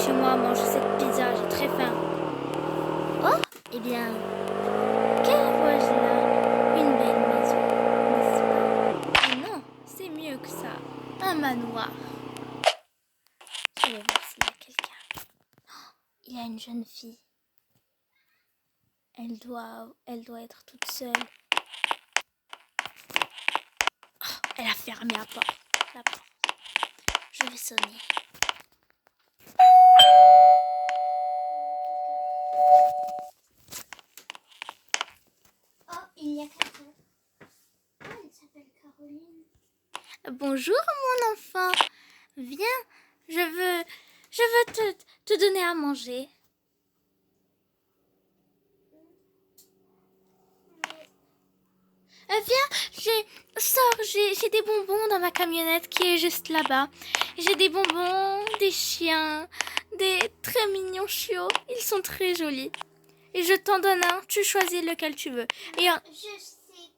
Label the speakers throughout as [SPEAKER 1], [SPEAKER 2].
[SPEAKER 1] chez moi manger cette pizza, j'ai très faim. Oh, eh bien, quelle vois-je là? Une belle maison, n'est-ce pas? Mais non, c'est mieux que ça. Un manoir. Je vais voir s'il y a quelqu'un. Oh, il y a une jeune fille. Elle doit être toute seule. Oh, elle a fermé la porte. Je vais sonner.
[SPEAKER 2] Oh, il y a quelqu'un. Ah, elle s'appelle Caroline.
[SPEAKER 1] Bonjour mon enfant. Viens, je veux te donner à manger. Viens, j'ai des bonbons dans ma camionnette qui est juste là-bas. J'ai des bonbons, des chiens, des très mignons chiots. Ils sont très jolis. Et je t'en donne un, tu choisis lequel tu veux. Et
[SPEAKER 2] Je sais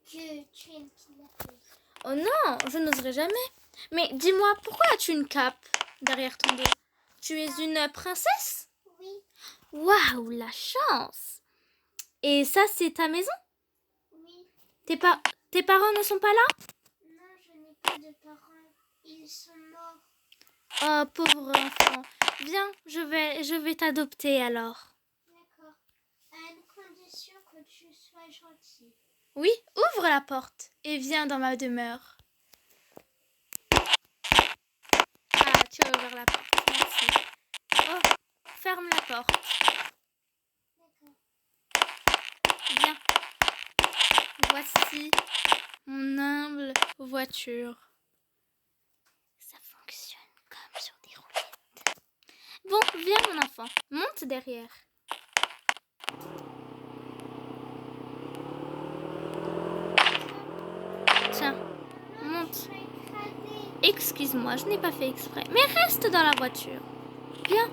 [SPEAKER 2] que tu es une kidnappeuse.
[SPEAKER 1] oh non, je n'oserais jamais. Mais dis-moi, pourquoi as-tu une cape derrière ton dos? Tu es une princesse?
[SPEAKER 2] Oui,
[SPEAKER 1] Waouh, la chance! Et ça, c'est ta maison?
[SPEAKER 2] oui.
[SPEAKER 1] Tes parents ne sont pas là?
[SPEAKER 2] Non, je n'ai pas de parents. Ils sont morts.
[SPEAKER 1] Oh, pauvre enfant. Viens, je vais t'adopter alors.
[SPEAKER 2] D'accord. À une condition que tu sois gentil.
[SPEAKER 1] Oui, ouvre la porte et viens dans ma demeure. Ah, tu as ouvert la porte. Merci. Oh, ferme la porte.
[SPEAKER 2] D'accord.
[SPEAKER 1] Viens. Voici mon humble voiture. Ça fonctionne comme sur des roulettes. Bon, viens mon enfant, monte derrière. Tiens, monte. Excuse-moi, je n'ai pas fait exprès. Mais reste dans la voiture. Viens.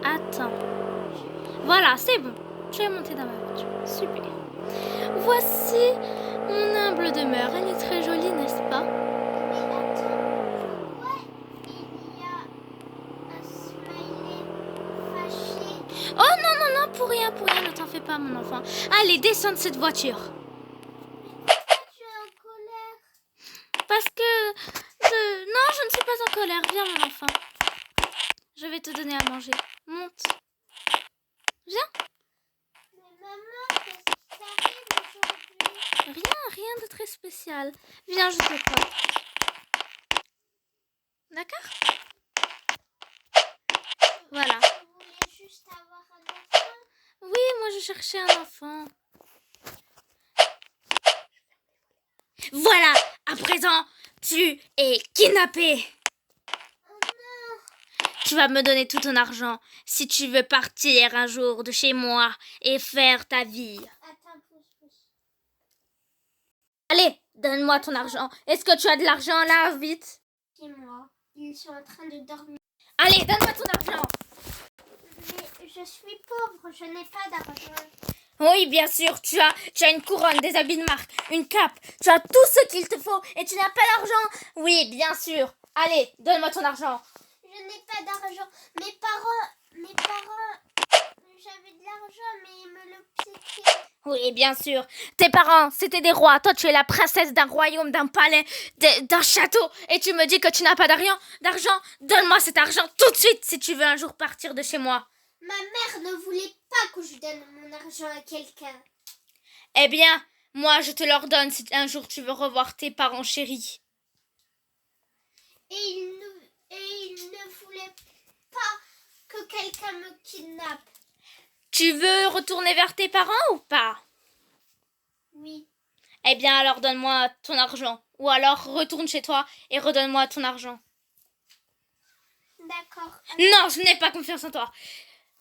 [SPEAKER 1] Attends. Voilà, c'est bon. Tu es monté dans ma voiture. Super. Voici mon humble demeure. Elle est très jolie, n'est-ce pas?
[SPEAKER 2] Mais attends, pourquoi il y a un smiley fâché?
[SPEAKER 1] Oh non, non, non, pour rien, ne t'en fais pas, mon enfant. Allez, descends de cette voiture.
[SPEAKER 2] Mais pourquoi tu es en colère?
[SPEAKER 1] Parce que... Non, je ne suis pas en colère. Viens, mon enfant. Je vais te donner à manger. Monte. Viens.
[SPEAKER 2] Mais maman, qu'est-ce qui t'arrive aujourd'hui?
[SPEAKER 1] Rien de très spécial. Viens, je te porte. D'accord? Voilà.
[SPEAKER 2] Tu voulais juste avoir un enfant?
[SPEAKER 1] Oui, moi je cherchais un enfant. Voilà, à présent, tu es kidnappé.
[SPEAKER 2] Oh non!
[SPEAKER 1] Tu vas me donner tout ton argent si tu veux partir un jour de chez moi et faire ta vie.
[SPEAKER 2] Attends, pousse.
[SPEAKER 1] Allez, donne-moi ton argent. Est-ce que tu as de l'argent là, vite?
[SPEAKER 2] C'est moi. Ils sont en train de dormir.
[SPEAKER 1] Allez, donne-moi ton argent.
[SPEAKER 2] Mais je suis pauvre, je n'ai pas d'argent.
[SPEAKER 1] Oui, bien sûr, tu as une couronne, des habits de marque, une cape. Tu as tout ce qu'il te faut et tu n'as pas d'argent. Oui, bien sûr. Allez, donne-moi ton argent.
[SPEAKER 2] Je n'ai pas d'argent. Mes parents, j'avais de l'argent, mais ils me le piquaient.
[SPEAKER 1] Oui, bien sûr. Tes parents, c'était des rois. Toi, tu es la princesse d'un royaume, d'un palais, d'un château. Et tu me dis que tu n'as pas d'argent. Donne-moi cet argent tout de suite si tu veux un jour partir de chez moi.
[SPEAKER 2] Ma mère ne voulait pas que je donne mon argent à quelqu'un.
[SPEAKER 1] Eh bien, moi, je te l'ordonne si un jour tu veux revoir tes parents chéris.
[SPEAKER 2] Et il ne voulait pas que quelqu'un me kidnappe.
[SPEAKER 1] Tu veux retourner vers tes parents ou pas?
[SPEAKER 2] Oui.
[SPEAKER 1] Eh bien, alors donne-moi ton argent. Ou alors retourne chez toi et redonne-moi ton argent.
[SPEAKER 2] D'accord.
[SPEAKER 1] Non, je n'ai pas confiance en toi.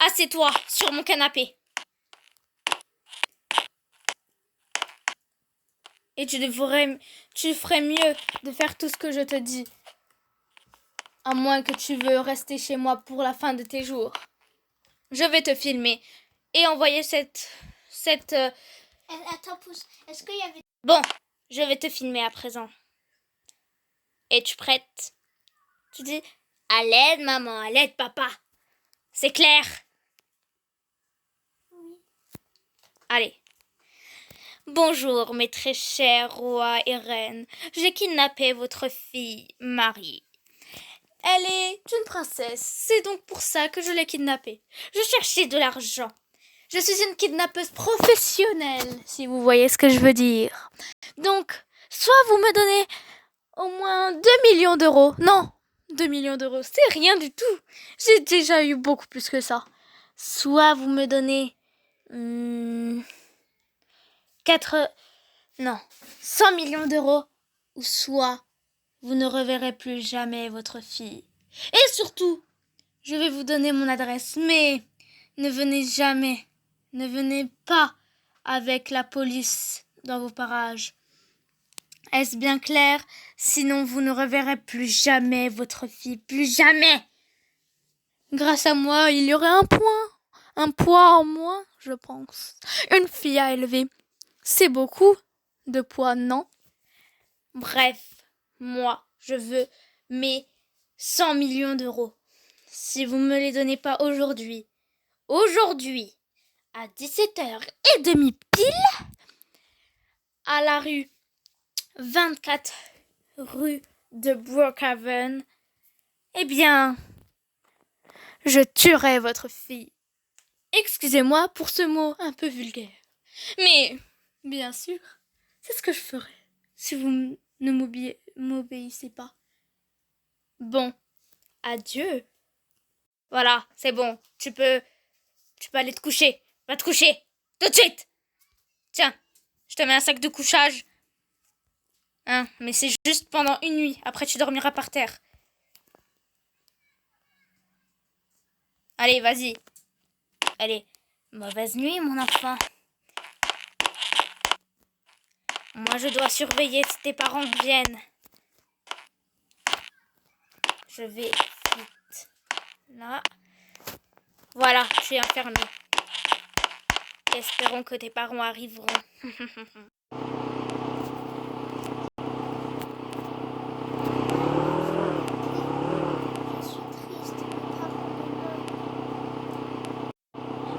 [SPEAKER 1] Assieds-toi sur mon canapé. Et tu ferais mieux de faire tout ce que je te dis. À moins que tu veux rester chez moi pour la fin de tes jours. Je vais te filmer et envoyer cette...
[SPEAKER 2] Attends, pousse. Est-ce qu'il y avait...
[SPEAKER 1] Bon, je vais te filmer à présent. Es-tu prête? Tu dis à l'aide, maman, à l'aide, papa. C'est clair?
[SPEAKER 2] Oui.
[SPEAKER 1] Allez. Bonjour, mes très chers rois et reines. J'ai kidnappé votre fille, Marie. Elle est une princesse. C'est donc pour ça que je l'ai kidnappée. Je cherchais de l'argent. Je suis une kidnappeuse professionnelle, si vous voyez ce que je veux dire. Donc, soit vous me donnez au moins 2 millions d'euros. Non, 2 millions d'euros, c'est rien du tout. J'ai déjà eu beaucoup plus que ça. Soit vous me donnez 4... Non, 100 millions d'euros. Ou soit vous ne reverrez plus jamais votre fille. Et surtout, je vais vous donner mon adresse. Mais ne venez pas avec la police dans vos parages. Est-ce bien clair? Sinon, vous ne reverrez plus jamais votre fille. Plus jamais. Grâce à moi, il y aurait un poids en moins, je pense. Une fille à élever. C'est beaucoup de poids, non? Bref, moi, je veux mes 100 millions d'euros. Si vous me les donnez pas aujourd'hui, à 17h30 pile, à la rue 24 rue de Brookhaven, eh bien, je tuerai votre fille. Excusez-moi pour ce mot un peu vulgaire. Mais, bien sûr, c'est ce que je ferai si vous ne m'obéissez pas. Bon, adieu. Voilà, c'est bon. Tu peux aller te coucher. Va te coucher. Tout de suite. Tiens, je te mets un sac de couchage. Hein, mais c'est juste pendant une nuit. Après, tu dormiras par terre. Allez, vas-y. Allez, mauvaise nuit, mon enfant. Moi, je dois surveiller si tes parents viennent. Je vais vite. Là. Voilà, tu es enfermé. Espérons que tes parents arriveront.
[SPEAKER 2] Je suis triste. Mes parents me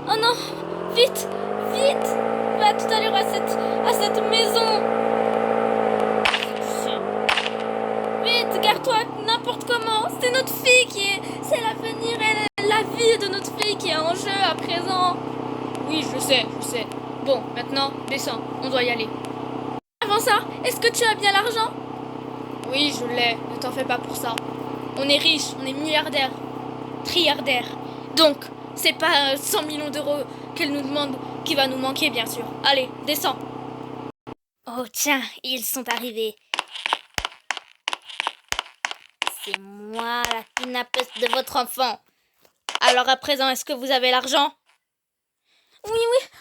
[SPEAKER 1] Oh non, vite, vite. Va tout à l'heure à cette maison. Vite, garde-toi n'importe comment. C'est notre fille c'est l'avenir et la vie de notre fille qui est en jeu à présent. Oui, je sais. Bon, maintenant, descends, on doit y aller. Avant ça, est-ce que tu as bien l'argent? Oui, je l'ai, ne t'en fais pas pour ça. On est riche, on est milliardaire, trilliardaire. Donc, c'est pas 100 millions d'euros qu'elle nous demande qui va nous manquer, bien sûr. Allez, descends. Oh tiens, ils sont arrivés. C'est moi, la kidnappeuse de votre enfant. Alors à présent, est-ce que vous avez l'argent? Oui,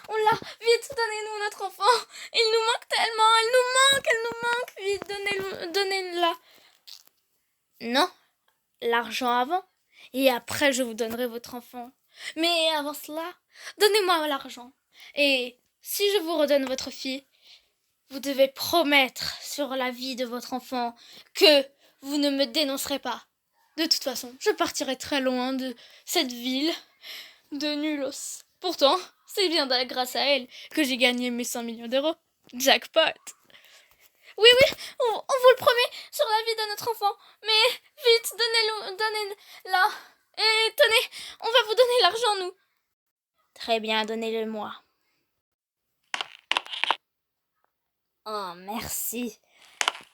[SPEAKER 1] on l'a. Vite, donnez-nous notre enfant. Il nous manque tellement. Elle nous manque. Vite, donnez-la. Non, l'argent avant. Et après, je vous donnerai votre enfant. Mais avant cela, donnez-moi l'argent. Et si je vous redonne votre fille, vous devez promettre sur la vie de votre enfant que vous ne me dénoncerez pas. De toute façon, je partirai très loin de cette ville de nulos. Pourtant, c'est bien grâce à elle que j'ai gagné mes 100 millions d'euros. Jackpot. Oui, on vous le promet sur la vie de notre enfant. Mais vite, donnez-la. Et tenez, on va vous donner l'argent, nous. Très bien, donnez-le moi. Oh, merci.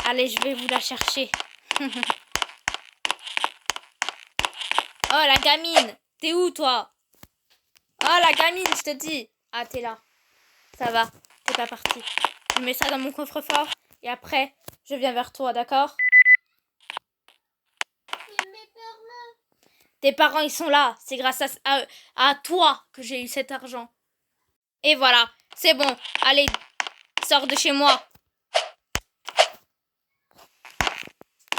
[SPEAKER 1] Allez, je vais vous la chercher. Oh, la gamine. T'es où, toi? Oh, la gamine, je te dis. Ah, t'es là. Ça va, t'es pas partie. Je mets ça dans mon coffre-fort et après, je viens vers toi, d'accord?
[SPEAKER 2] mes parents.
[SPEAKER 1] Tes parents, ils sont là. C'est grâce à toi que j'ai eu cet argent. Et voilà, c'est bon. Allez, sors de chez moi.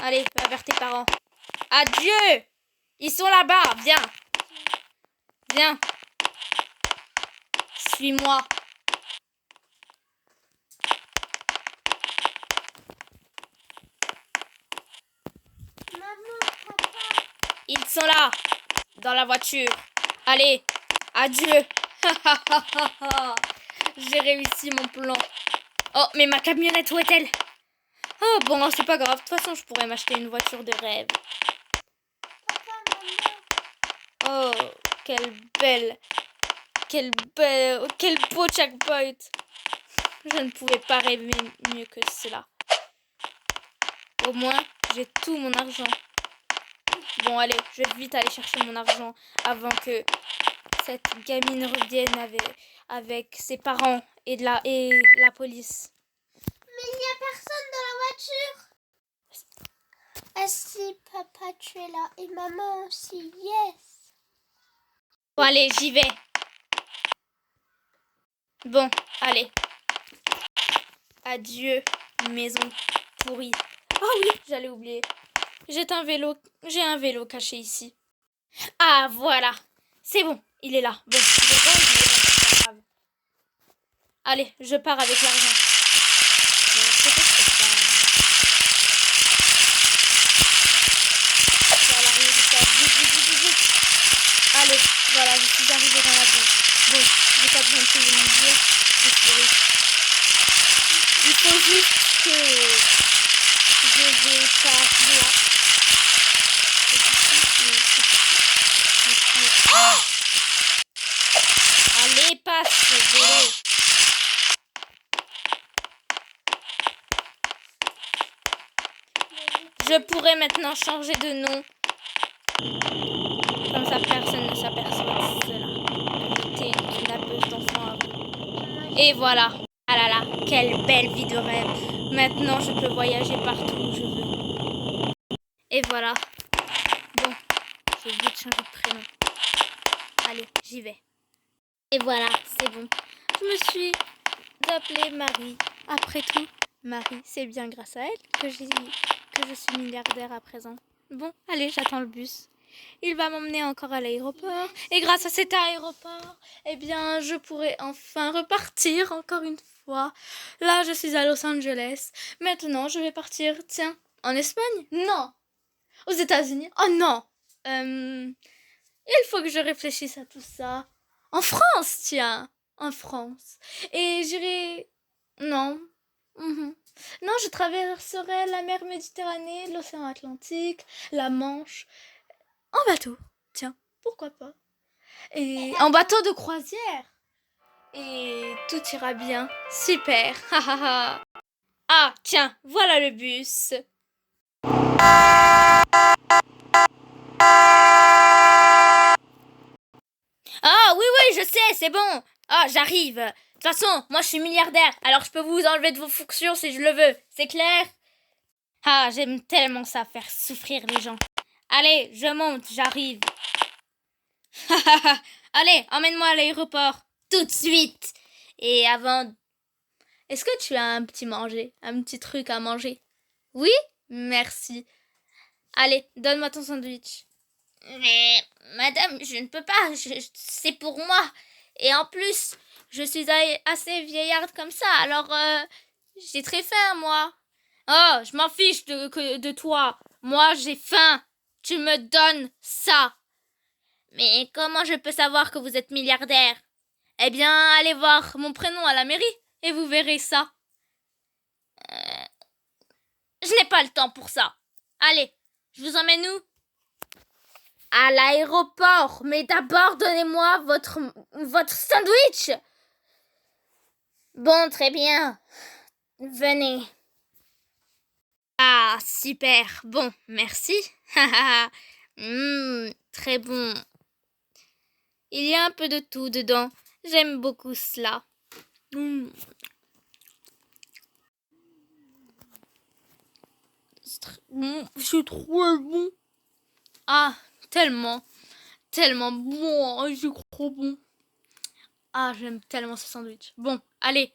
[SPEAKER 1] Allez, va vers tes parents. Adieu! Ils sont là-bas. Viens. Viens. Suis-moi. Ils sont là, dans la voiture. Allez, adieu. J'ai réussi mon plan. Oh, mais ma camionnette, où est-elle? Oh, bon, c'est pas grave. De toute façon, je pourrais m'acheter une voiture de rêve. Oh, quel beau jackpot. Je ne pouvais pas rêver mieux que cela. Au moins, j'ai tout mon argent. Bon, allez, je vais vite aller chercher mon argent avant que cette gamine revienne avec ses parents et la police.
[SPEAKER 2] Mais il n'y a personne dans la voiture. Ah si, papa, tu es là. Et maman aussi, yes.
[SPEAKER 1] Bon, allez, j'y vais. Bon, allez. Adieu, maison pourrie. Ah oui, j'allais oublier. J'ai un vélo caché ici. Ah, voilà. C'est bon, il est là. Bon, il est bon, mais bon, c'est pas grave. Allez, je pars avec l'argent. Allez, voilà, je suis arrivée dans l'avion. Bon, j'ai pas besoin de payer mon billet. Je suis riche. Il faut juste que je vais par là. Allez, passe, vélo. Je pourrais maintenant changer de nom. Comme ça, personne ne s'aperçoit de cela. J'étais une kidnappeuse d'enfants avant. Et voilà. Ah là là, quelle belle vie de rêve. Maintenant, je peux voyager partout où je veux. Et voilà. Bon, je vais vite changer de prénom. Allez, j'y vais. Et voilà, c'est bon. Je me suis appelée Marie. Après tout, Marie, c'est bien grâce à elle que je suis milliardaire à présent. Bon, allez, j'attends le bus. Il va m'emmener encore à l'aéroport. Et grâce à cet aéroport, eh bien, je pourrai enfin repartir encore une fois. Là, je suis à Los Angeles. Maintenant, je vais partir, tiens, en Espagne? Non. Aux États-Unis? Oh non. Il faut que je réfléchisse à tout ça. En France, tiens. En France. Et j'irai... Non. Non, je traverserai la mer Méditerranée, l'océan Atlantique, la Manche... En bateau, tiens, pourquoi pas. Et en bateau de croisière. Et tout ira bien. Super. Ah, tiens, voilà le bus. Ah, oui, je sais, c'est bon. Ah, j'arrive. De toute façon, moi je suis milliardaire, alors je peux vous enlever de vos fonctions si je le veux. C'est clair? Ah, j'aime tellement ça, faire souffrir les gens. Allez, je monte, j'arrive. Allez, emmène-moi à l'aéroport. Tout de suite. Et avant... Est-ce que tu as un petit truc à manger? Oui? Merci. Allez, donne-moi ton sandwich. Mais, madame, je ne peux pas. C'est pour moi. Et en plus, je suis assez vieillarde comme ça. Alors, j'ai très faim, moi. Oh, je m'en fiche de toi. Moi, j'ai faim. Tu me donnes ça. Mais comment je peux savoir que vous êtes milliardaire? Eh bien, allez voir mon prénom à la mairie et vous verrez ça. Je n'ai pas le temps pour ça. Allez, je vous emmène où? À l'aéroport. Mais d'abord, donnez-moi votre sandwich. Bon, très bien. Venez. Ah, super. Bon, merci. Très bon. Il y a un peu de tout dedans. J'aime beaucoup cela. C'est trop bon. Ah, tellement bon. C'est trop bon. Ah, j'aime tellement ce sandwich. Bon, allez.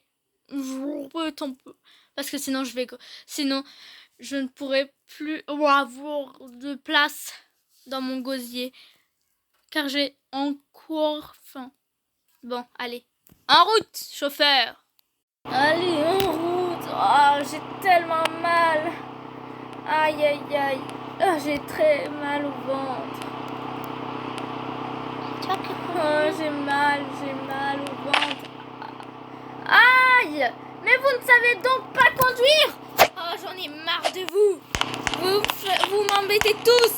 [SPEAKER 1] Parce que sinon, je ne pourrai plus avoir de place dans mon gosier. Car j'ai encore faim. Bon, allez. En route, chauffeur. Allez, en route. Oh, j'ai tellement mal. Aïe, aïe, aïe. Ah, j'ai très mal au ventre.
[SPEAKER 2] Tu vois que
[SPEAKER 1] Oh, j'ai mal au ventre. Aïe! Mais vous ne savez donc pas conduire! Oh, j'en ai marre de vous! Vous m'embêtez tous!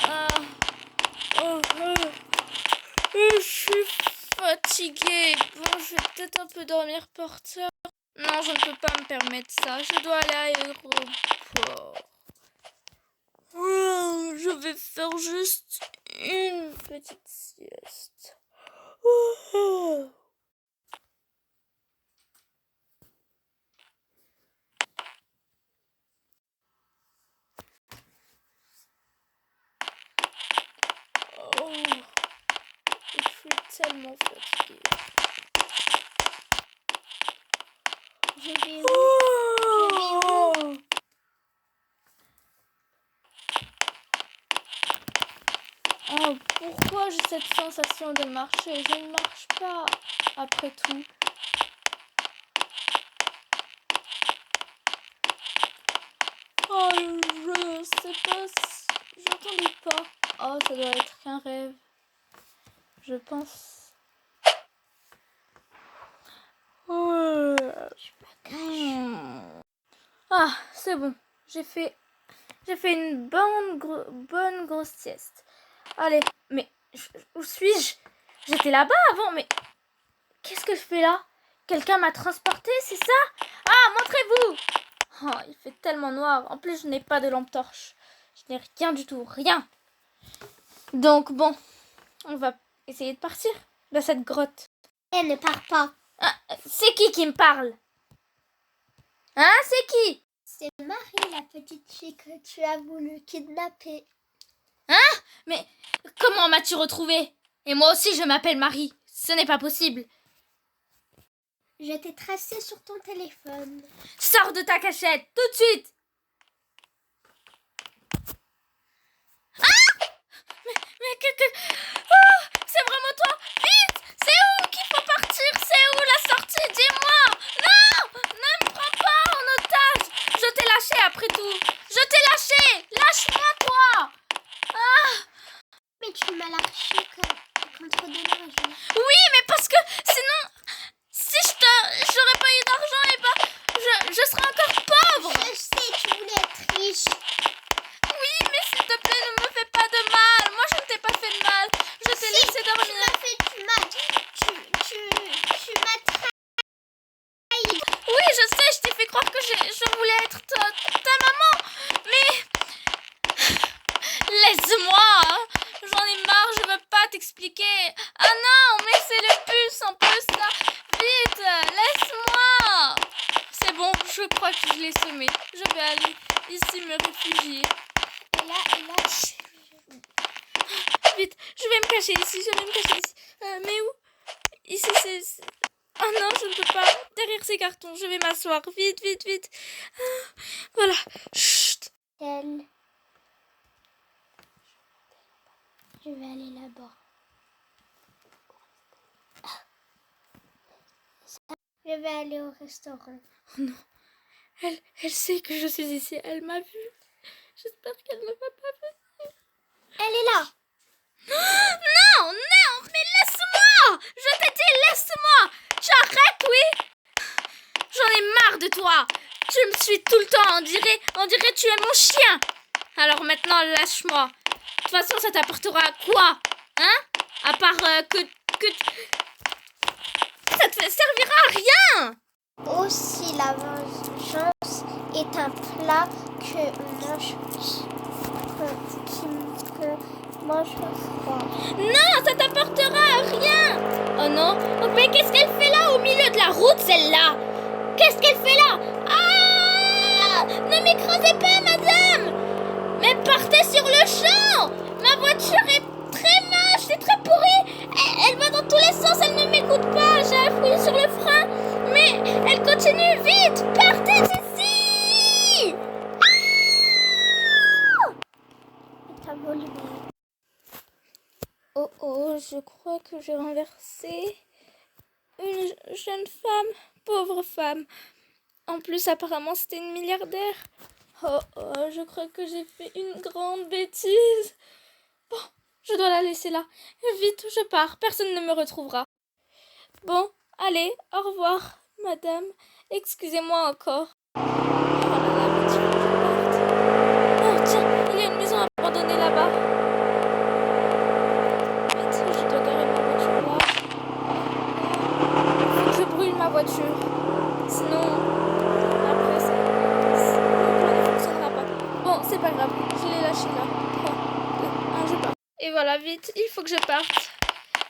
[SPEAKER 1] Ah, je suis fatiguée. Bon, je vais peut-être un peu dormir par terre. Non, je ne peux pas me permettre ça. Je dois aller à l'aéroport. Oh, je vais faire juste une petite sieste. Oh. Oh, je suis tellement fatiguée.
[SPEAKER 2] je vais où?
[SPEAKER 1] Oh, pourquoi j'ai cette sensation de marcher? Je ne marche pas, après tout. Oh, je sais pas, j'entendais pas. Oh, ça doit être qu'un rêve. Je pense. Oh. Ah, c'est bon. J'ai fait une bonne grosse sieste. Allez, mais où suis-je? J'étais là-bas avant, mais qu'est-ce que je fais là? Quelqu'un m'a transporté, c'est ça? Ah, montrez-vous! Oh, il fait tellement noir. En plus, je n'ai pas de lampe torche. Je n'ai rien du tout, rien. Donc bon, on va essayer de partir de cette grotte.
[SPEAKER 2] Elle ne part pas.
[SPEAKER 1] Ah, c'est qui me parle? Hein, c'est qui?
[SPEAKER 2] C'est Marie, la petite fille que tu as voulu kidnapper.
[SPEAKER 1] Hein? Mais comment m'as-tu retrouvée? Et moi aussi, je m'appelle Marie. Ce n'est pas possible.
[SPEAKER 2] Je t'ai tracé sur ton téléphone.
[SPEAKER 1] Sors de ta cachette, tout de suite! Ah! Oh, c'est vraiment toi? Vite! C'est où qu'il faut partir? C'est où la sortie? Dis-moi! Non! Ne me prends pas en otage! Je t'ai lâché après tout! Je t'ai lâché! Lâche-moi, toi! Ah!
[SPEAKER 2] Mais tu m'as lâché contre de l'argent.
[SPEAKER 1] Oui, mais parce que sinon, si j'aurais pas eu d'argent, et je serais encore pauvre!
[SPEAKER 2] Je sais, tu voulais être riche.
[SPEAKER 1] Oui, mais s'il te plaît, ne me fais pas de mal. Moi, je ne t'ai pas fait de mal. Je t'ai laissé dormir.
[SPEAKER 2] Tu m'as trahi.
[SPEAKER 1] Oui, je sais, je t'ai fait croire que je voulais être ta maman. Mais laisse-moi. Hein. J'en ai marre, je veux pas t'expliquer. Ah non, mais c'est le puce en plus là. Vite, laisse-moi. C'est bon, je crois que je l'ai semé. Je vais aller ici me réfugier.
[SPEAKER 2] Et là,
[SPEAKER 1] Vite, je vais me cacher ici, mais où? Ici, c'est... Oh non, je ne peux pas. Derrière ces cartons, je vais m'asseoir. Vite, vite, vite. Ah, voilà. Chut.
[SPEAKER 2] je vais aller là-bas. Je vais aller au restaurant.
[SPEAKER 1] Oh non. Elle sait que je suis ici. Elle m'a vue. J'espère qu'elle ne m'a pas vue.
[SPEAKER 2] Elle est là.
[SPEAKER 1] Non, non, mais laisse-moi. Je t'ai dit, laisse-moi. Tu arrêtes, oui? J'en ai marre de toi. Tu me suis tout le temps. On dirait tu es mon chien. Alors maintenant, lâche-moi. De toute façon, ça t'apportera quoi? Hein? À part que ça te servira à rien.
[SPEAKER 2] Aussi, la vengeance est un plat que mange froid.
[SPEAKER 1] Non, ça t'apportera à rien. Oh non. Oh, mais qu'est-ce qu'elle fait là au milieu de la route, celle-là? Qu'est-ce qu'elle fait là? Ah! Ne m'écrasez pas, madame. Mais partez sur le champ. Ma voiture est très moche, c'est très pourri. Elle va dans tous les sens, elle ne m'écoute pas. J'ai appuyé sur le frein, mais elle continue. Vite, partez d'ici.
[SPEAKER 2] T'as volé.
[SPEAKER 1] Oh oh, je crois que j'ai renversé une jeune femme, pauvre femme. En plus, apparemment, c'était une milliardaire. Oh, je crois que j'ai fait une grande bêtise. Bon, je dois la laisser là. Vite, je pars. Personne ne me retrouvera. Bon, allez, au revoir, madame. Excusez-moi encore. Oh là là, vite, il faut que je parte. Oh, tiens, il y a une maison abandonnée là-bas. Vite, je dois garer ma voiture là. Faut que je brûle ma voiture. Sinon, après, le plan ne fonctionnera pas. Bon, c'est pas grave, je l'ai lâché là. 3, 2, 1, je pars. Et voilà, vite, il faut que je parte.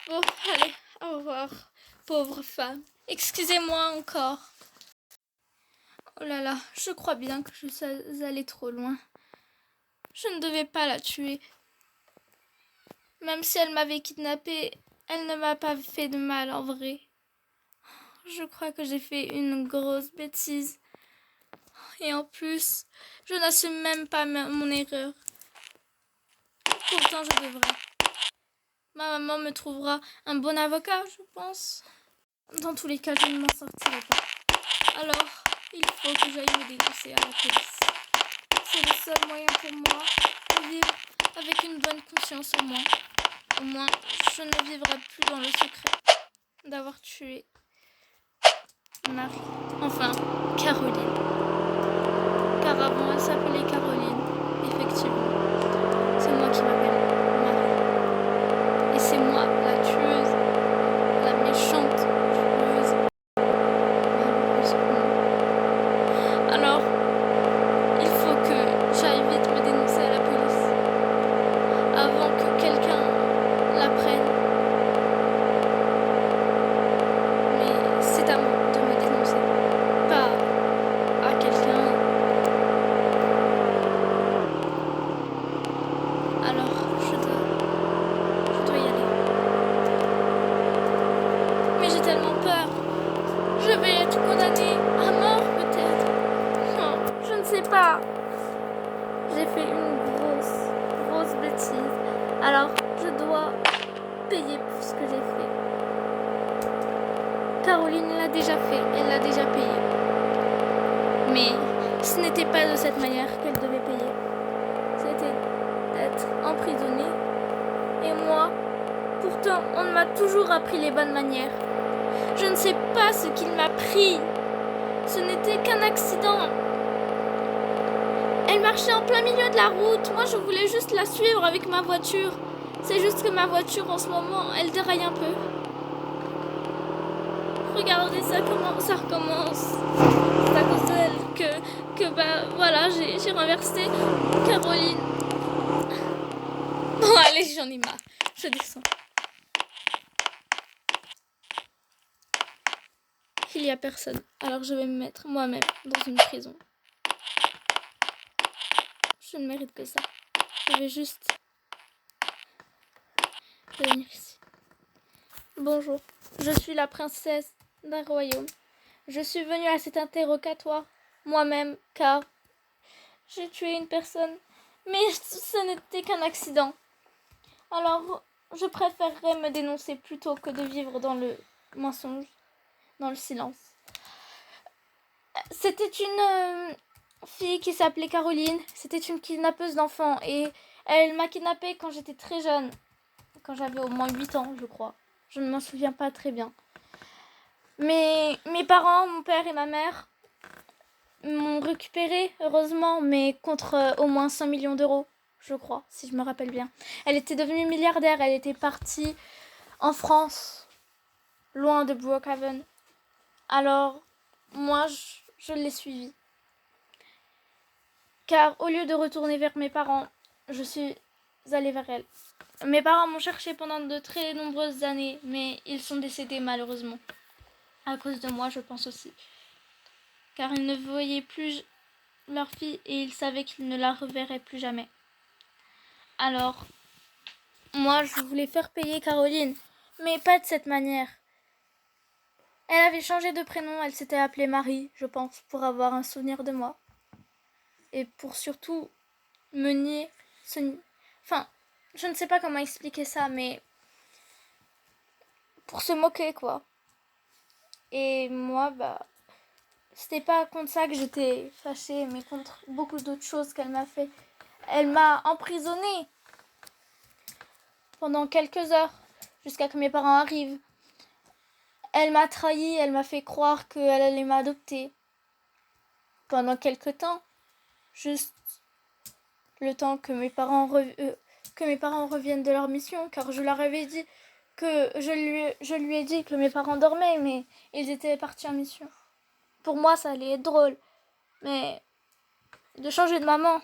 [SPEAKER 1] Bon, allez, au revoir, pauvre femme. Excusez-moi encore. Oh là là, je crois bien que je suis allée trop loin. Je ne devais pas la tuer. Même si elle m'avait kidnappée, elle ne m'a pas fait de mal en vrai. Je crois que j'ai fait une grosse bêtise. Et en plus, je n'assume même pas mon erreur. Pourtant, je devrais. Ma maman me trouvera un bon avocat, je pense. Dans tous les cas, je ne m'en sortirai pas. Alors, il faut que j'aille me dénoncer à la police. C'est le seul moyen pour moi de vivre avec une bonne conscience au moins. Au moins, je ne vivrai plus dans le secret d'avoir tué Marie. Enfin, Caroline. Car avant, elle s'appelait Caroline. Effectivement. C'est moi qui m'appelle Marie. Et c'est moi, la tueuse. La méchante tueuse. Malheureusement. Alors, il faut que j'aille vite me dénoncer à la police. Avant que quelqu'un la prenne. Mais c'est à moi de me dénoncer. Pas à quelqu'un. Alors, je dois y aller. Mais j'ai tellement peur. Je vais être condamnée à mort peut-être. Non, je ne sais pas. J'ai fait une grosse bêtise. Alors, je dois payer pour ce que j'ai fait. Caroline l'a déjà fait, elle l'a déjà payé. Mais ce n'était pas de cette manière qu'elle devait payer. C'était d'être emprisonnée. Et moi, pourtant, on m'a toujours appris les bonnes manières. Je ne sais pas ce qu'il m'a pris. Ce n'était qu'un accident. Elle marchait en plein milieu de la route. Moi, je voulais juste la suivre avec ma voiture. C'est juste que ma voiture, en ce moment, elle déraille un peu. Regardez ça, comment ça recommence. C'est à cause d'elle que bah, voilà, j'ai renversé Caroline. Bon, allez, j'en ai marre. Je descends. Il n'y a personne. Alors, je vais me mettre moi-même dans une prison. Je ne mérite que ça. Je vais juste venir ici. Bonjour, je suis la princesse d'un royaume. Je suis venue à cet interrogatoire moi-même car j'ai tué une personne. Mais ce n'était qu'un accident. Alors, je préférerais me dénoncer plutôt que de vivre dans le mensonge, dans le silence. C'était une fille qui s'appelait Caroline. C'était une kidnappeuse d'enfants et elle m'a kidnappée quand j'étais très jeune. Quand j'avais au moins 8 ans, je crois. Je ne m'en souviens pas très bien. Mais mes parents, mon père et ma mère, m'ont récupérée, heureusement, mais contre au moins 100 millions d'euros, je crois, si je me rappelle bien. Elle était devenue milliardaire, elle était partie en France, loin de Brookhaven. Alors, moi, je l'ai suivie. Car au lieu de retourner vers mes parents, je suis allée vers elle. Mes parents m'ont cherchée pendant de très nombreuses années, mais ils sont décédés malheureusement. À cause de moi, je pense aussi. Car ils ne voyaient plus leur fille et ils savaient qu'ils ne la reverraient plus jamais. Alors, moi, je voulais faire payer Caroline, mais pas de cette manière. Elle avait changé de prénom, elle s'était appelée Marie, je pense, pour avoir un souvenir de moi. Et pour surtout me nier Enfin, je ne sais pas comment expliquer ça, mais pour se moquer, quoi. Et moi, bah, c'était pas contre ça que j'étais fâchée, mais contre beaucoup d'autres choses qu'elle m'a fait. Elle m'a emprisonnée pendant quelques heures, jusqu'à que mes parents arrivent. Elle m'a trahi, elle m'a fait croire qu'elle allait m'adopter. Pendant quelques temps, juste le temps que mes parents reviennent de leur mission, car je leur avais dit que je lui ai dit que mes parents dormaient, mais ils étaient partis en mission. Pour moi, ça allait être drôle, mais de changer de maman.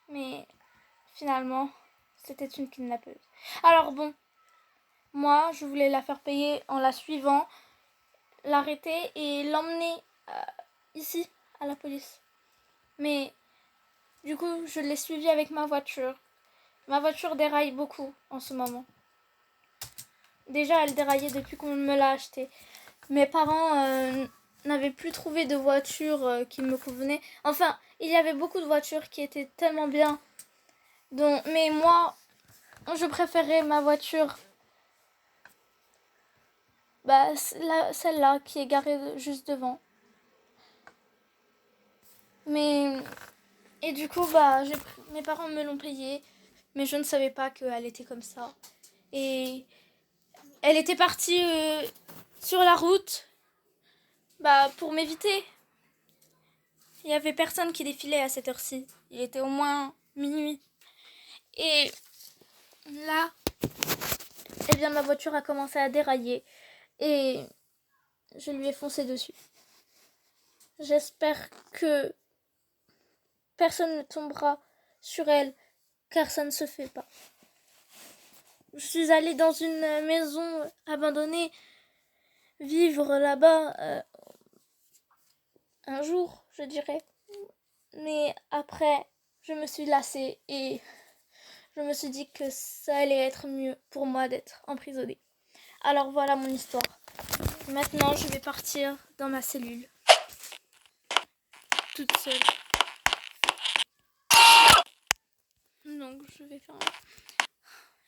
[SPEAKER 1] Mais finalement, c'était une kidnappeuse. Alors bon, moi, je voulais la faire payer en la suivant, l'arrêter et l'emmener ici, à la police. Mais du coup, je l'ai suivie avec ma voiture. Ma voiture déraille beaucoup en ce moment. Déjà, elle déraillait depuis qu'on me l'a achetée. Mes parents n'avaient plus trouvé de voiture qui me convenait. Enfin, il y avait beaucoup de voitures qui étaient tellement bien. Mais moi, je préférais ma voiture. Celle-là qui est garée juste devant. Et du coup, mes parents me l'ont payée. Mais je ne savais pas qu'elle était comme ça. Et elle était partie sur la route pour m'éviter. Il n'y avait personne qui défilait à cette heure-ci. Il était au moins minuit. Et là, ma voiture a commencé à dérailler. Et je lui ai foncé dessus. J'espère que personne ne tombera sur elle, car ça ne se fait pas. Je suis allée dans une maison abandonnée, vivre là-bas un jour, je dirais. Mais après, je me suis lassée et je me suis dit que ça allait être mieux pour moi d'être emprisonnée. Alors voilà mon histoire. Maintenant, je vais partir dans ma cellule. Toute seule. Donc, je vais faire...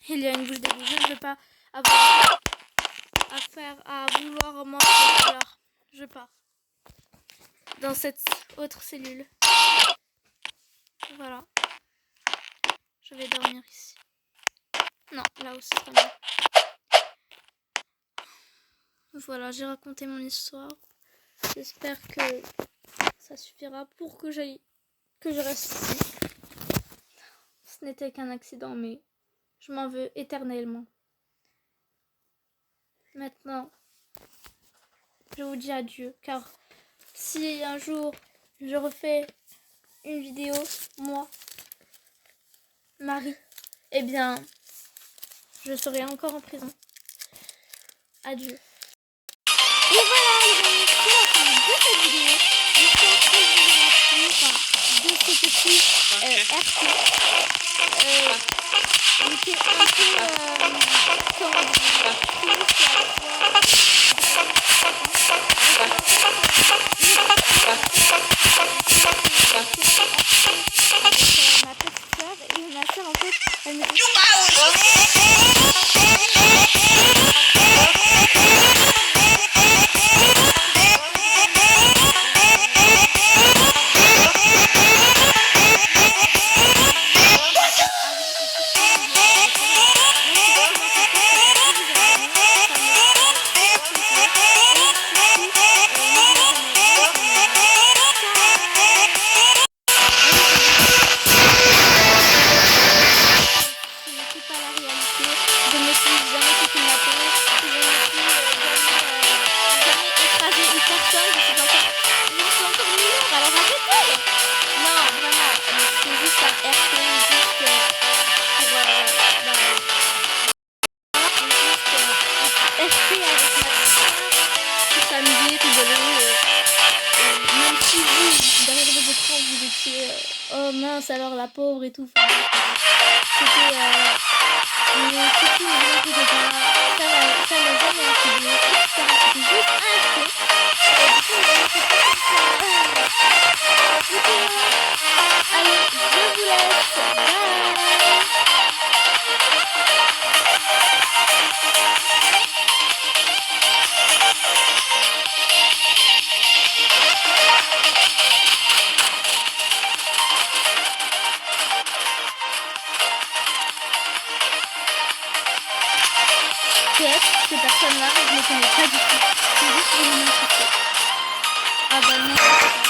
[SPEAKER 1] Il y a une bouche d'égout. Je ne veux pas avoir affaire à vouloir manger. Alors, je pars dans cette autre cellule. Voilà. Je vais dormir ici. Non, là-haut, ce sera mieux. Voilà, j'ai raconté mon histoire. J'espère que ça suffira pour que je reste ici. Ce n'était qu'un accident, mais je m'en veux éternellement. Maintenant, je vous dis adieu, car si un jour je refais une vidéo, moi, Marie, je serai encore en prison. Adieu. Et voilà, les amis, c'est la fin de cette vidéo. J'espère que vous aura plu, de ce petit RP. Il était un peu, comment dire, triste à la fois. Ma petite soeur et ma soeur en fait, elle me dit oh mince alors la pauvre et tout. C'était mais surtout ne vous inquiétez pas, ça n'a jamais arrivé, etc. C'était juste un fait. Allez, je vous laisse. Bye. Peut-être ces personnes-là, je ne les connais pas du tout. C'est juste pour nous montrer. Ah bah non.